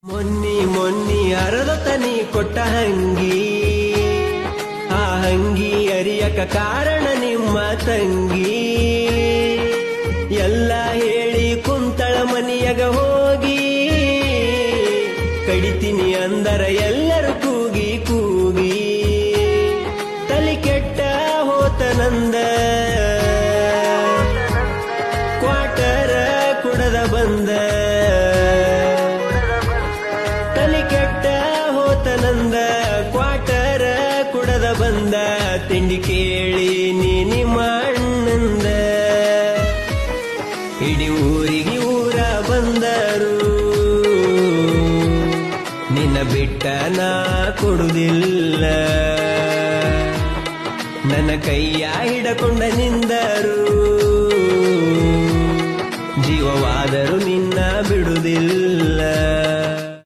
ಮೊನ್ನಿ ಅರದತನಿ ಕೊಟ್ಟ ಹಂಗಿ ಆ ಹಂಗಿ ಅರಿಯಕ ಕಾರಣ ನಿಮ್ಮ ತಂಗಿ ಎಲ್ಲ ಹೇಳಿ ಕುಂತಳ ಮನಿಯಗ ಹೋಗಿ ಕಡಿತೀನಿ ಅಂದರ ಎಲ್ಲರೂ ಕೂಗಿ ಕೂಗಿ ತಲಿ ಕೆಟ್ಟ ಹೋತನಂದ ಕ್ವಾಟರ ಕುಡದ ಬಂದ ಕೆಟ್ಟ ಹೋತನಂದ ಕ್ವಾಟರ ಕುಡದ ಬಂದ ತಿಂಡಿ ಕೇಳಿ ನಿಮ್ಮ ಅಣ್ಣಂದ ಇಡೀ ಊರಿಗೆ ಊರ ಬಂದರು ನಿನ್ನ ಬಿಟ್ಟ ನಾ ಕೊಡುದಿಲ್ಲ ನನ್ನ ಕೈಯ ಹಿಡಕೊಂಡ ನಿಂದರು ಜೀವವಾದರು